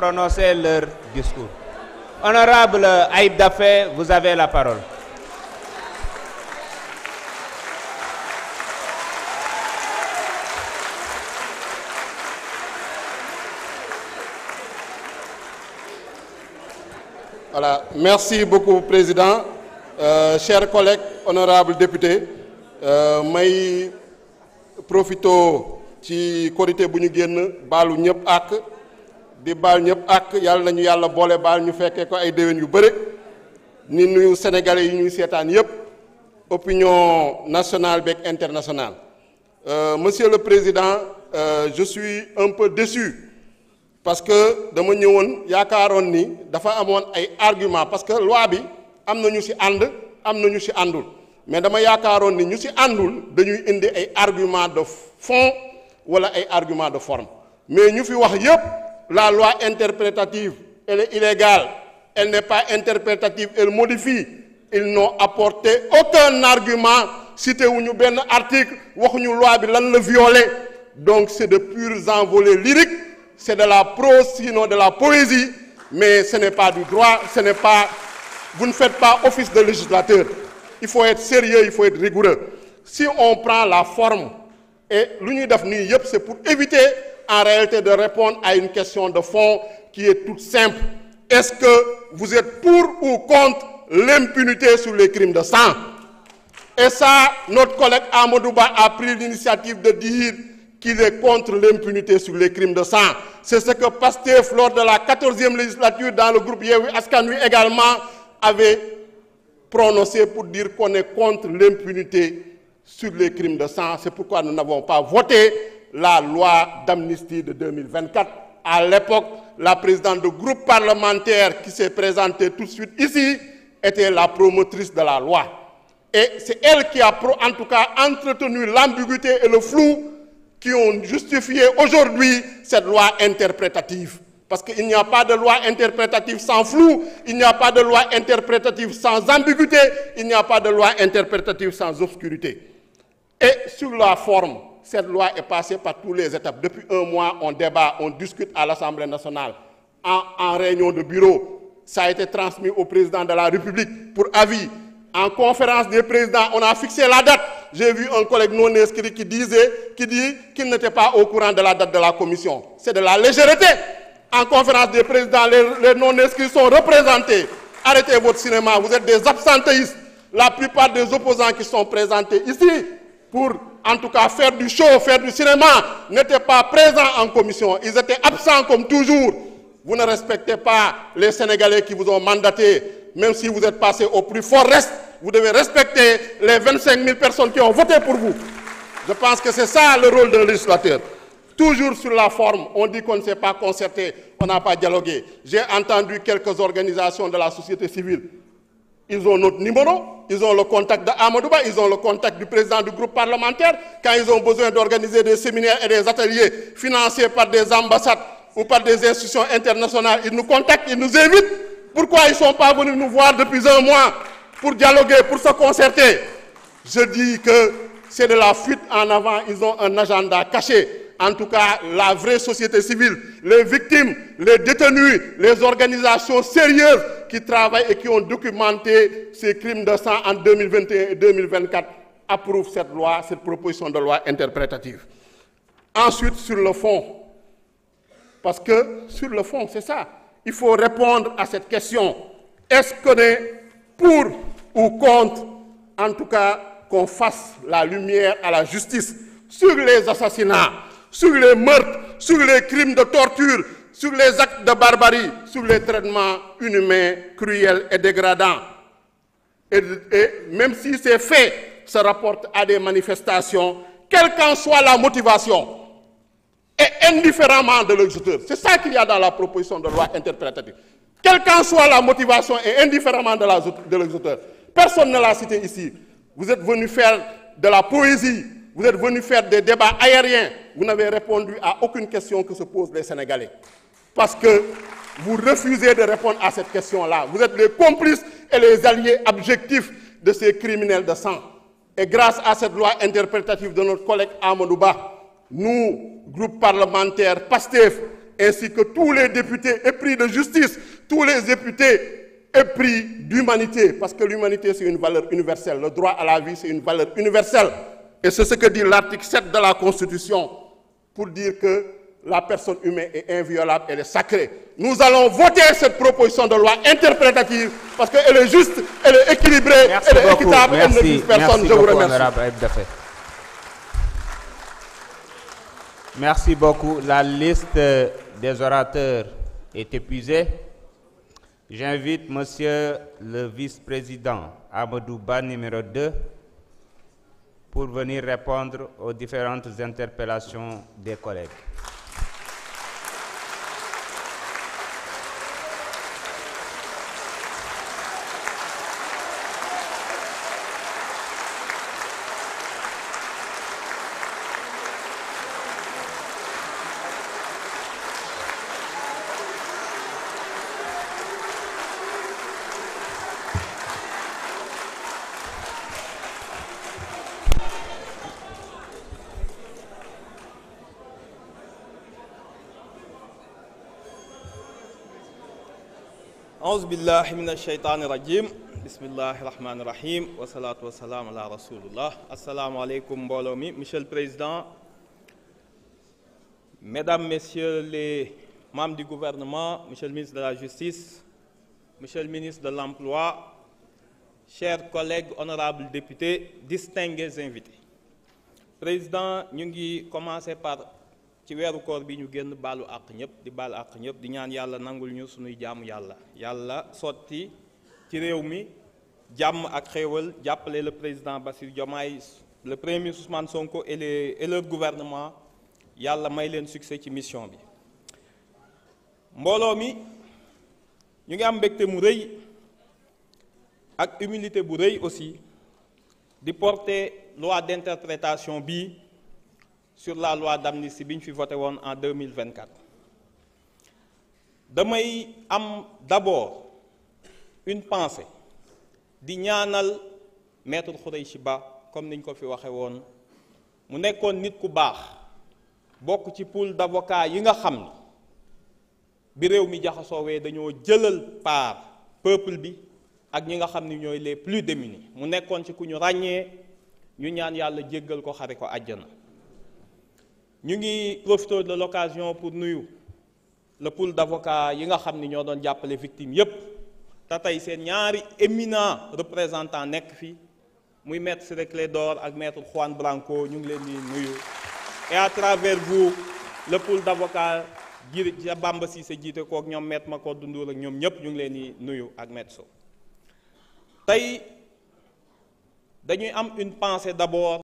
prononcer leur discours. Honorable Aïb Dafé, vous avez la parole. Voilà. Merci beaucoup, Président. Chers collègues, honorables députés, may profito ci korité bu ñu génn baalu ñëpp ak di baal ñëpp ak yàlla nañu yàlla boole baal ñu fekkee ko ay déwén yu bëri ni nuyu sénégalais yi ñuy seetaan yëpp opinion nationale beeg internationale. Monsieur le Président, je suis un peu déçu parce que dama ñëwoon yaakaaroon ni dafa amoon ay argument parce que loi bi am na ñu ci ànd am na ñu ci àndul mais dama yaakaaroon ni ñu ci àndul dañuy indi ay argument de fond wala ay argument de forme mais ñu fi wax yépp la loi interprétative elle est illégale, elle n'est pas interprétative, elle modifie. Ils n'ont apporté aucun argument, cité wuñu benn article waxuñu loi bi lan la violer. Donc c'est de purs envolées lyriques, c'est de la prose sinon de la poésie, mais ce n'est pas du droit, ce n'est pas, vous ne faites pas office de législateur. Il faut être sérieux, il faut être rigoureux. Si on prend la forme et l'union d'AFNI, c'est pour éviter en réalité de répondre à une question de fond qui est toute simple. Est-ce que vous êtes pour ou contre l'impunité sur les crimes de sang? Et ça, notre collègue Amadouba a pris l'initiative de dire qu'il est contre l'impunité sur les crimes de sang. C'est ce que Pastef, lors de la 14e législature, dans le groupe Yewwi Askan Wi également, avait prononcé pour dire qu'on est contre l'impunité sur les crimes de sang. C'est pourquoi nous n'avons pas voté la loi d'amnistie de 2024. À l'époque, la présidente du groupe parlementaire qui s'est présentée tout de suite ici était la promotrice de la loi. Et c'est elle qui a, en tout cas, entretenu l'ambiguïté et le flou qui ont justifié aujourd'hui cette loi interprétative. Parce qu'il n'y a pas de loi interprétative sans flou, il n'y a pas de loi interprétative sans ambiguïté, il n'y a pas de loi interprétative sans obscurité. Et sur la forme, cette loi est passée par toutes les étapes. Depuis un mois, on débat, on discute à l'Assemblée nationale, en réunion de bureau. Ça a été transmis au président de la République pour avis. En conférence des présidents, on a fixé la date. J'ai vu un collègue non inscrit qui dit qu'il n'était pas au courant de la date de la commission. C'est de la légèreté. En conférence des présidents, les non-inscrits sont représentés. Arrêtez votre cinéma, vous êtes des absentéistes. La plupart des opposants qui sont présentés ici, pour en tout cas faire du show, faire du cinéma, n'étaient pas présents en commission. Ils étaient absents comme toujours. Vous ne respectez pas les Sénégalais qui vous ont mandaté. Même si vous êtes passé au plus fort reste, vous devez respecter les 25 000 personnes qui ont voté pour vous. Je pense que c'est ça le rôle d'un législateur. Toujours sur la forme, on dit qu'on ne s'est pas concerté, on n'a pas dialogué. J'ai entendu quelques organisations de la société civile. Ils ont notre numéro, ils ont le contact d'Amadouba, ils ont le contact du président du groupe parlementaire. Quand ils ont besoin d'organiser des séminaires et des ateliers financés par des ambassades ou par des institutions internationales, ils nous contactent, ils nous invitent. Pourquoi ils ne sont pas venus nous voir depuis un mois pour dialoguer, pour se concerter? Je dis que c'est de la fuite en avant, ils ont un agenda caché. En tout cas, la vraie société civile, les victimes, les détenus, les organisations sérieuses qui travaillent et qui ont documenté ces crimes de sang en 2021 et 2024 approuvent cette loi, cette proposition de loi interprétative. Ensuite, sur le fond, parce que sur le fond, c'est ça. Il faut répondre à cette question. Est-ce qu'on est pour ou contre, en tout cas, qu'on fasse la lumière à la justice sur les assassinats, sur les meurtres, sur les crimes de torture, sur les actes de barbarie, sur les traitements inhumains, cruels et dégradants. Et même si ces faits se rapportent à des manifestations, quelle qu'en soit la motivation, et indifféremment de l'exécuteur. C'est ça qu'il y a dans la proposition de loi interprétative. Quelle qu'en soit la motivation et indifféremment de l'exécuteur. Personne ne l'a cité ici. Vous êtes venu faire de la poésie, vous êtes venu faire des débats aériens. Vous n'avez répondu à aucune question que se posent les Sénégalais. Parce que vous refusez de répondre à cette question-là. Vous êtes les complices et les alliés objectifs de ces criminels de sang. Et grâce à cette loi interprétative de notre collègue Amadouba, nous, groupe parlementaire PASTEF ainsi que tous les députés épris de justice, tous les députés épris d'humanité, parce que l'humanité c'est une valeur universelle, le droit à la vie c'est une valeur universelle, et c'est ce que dit l'article 7 de la Constitution, pour dire que la personne humaine est inviolable, elle est sacrée. Nous allons voter cette proposition de loi interprétative parce qu'elle est juste, elle est équilibrée, elle est équitable, elle ne vise personne. Je vous remercie. Merci beaucoup. La liste des orateurs est épuisée. J'invite Monsieur le vice-président Amadou Ba, numéro 2, pour venir répondre aux différentes interpellations des collègues. أعوذ بالله من الشيطان الرجيم بسم الله الرحمن الرحيم والصلاة والسلام على رسول الله. Assalamu alaikum mbooloo mi. Monsieur le Président, Mesdames, Messieurs les membres du gouvernement, Monsieur le ministre de la Justice, Monsieur le ministre de l'Emploi, chers collègues, honorables députés, distingués invités. Président, ñu ngi commencer par ci weeru koor bi ñu génn baalu àq ñëpp di baal àq ñëpp di ñaan yàlla nangul ñu sunuy jaamu yàlla sotti ci réew mi jàmm ak xéewal jàppale le président Bassirou Diomaye, le premier ministre Ousmane Sonko et leur gouvernement yàlla may leen succès ci mission bi. mbooloo mi ñu ngi am mbégte mu rëy ak humilité bu rëy aussi di porter loi d'interprétation bi sur la loi d'amnistie bi ñu fi voté woon en 2024. damay am d'abord une pensée di ñaanal maître Khoureychi Ba comme niñ ko fi waxe woon mu nekkoon nit ku baax bokk ci pool d'avocats yi nga xam ni bi réew mi jaxasoowee dañoo jëlal part peuple bi ak ñi nga xam ni ñooy les plus démunis mu nekkoon ci ku ñu ràññee ñu ñaan yàlla jéggal ko xare ko àjjana. ñu ngi profiter de l'occasion pour nuyu le pool d'avocats yi nga xam ni ñoo doon jàppale victimes yépp te tey seen ñaari éminents représentants nekk fi muy maître Ciré Clédor ak maître Juan Branco ñu ngi leen di nuyu et à travers vous le pool d'avocats ji Bamba Cissé jiite kook ñoom maître Macodou Ndour ak ñoom ñépp ñu ngi leen di nuyu ak maître Sow tey dañuy am une pensée d'abord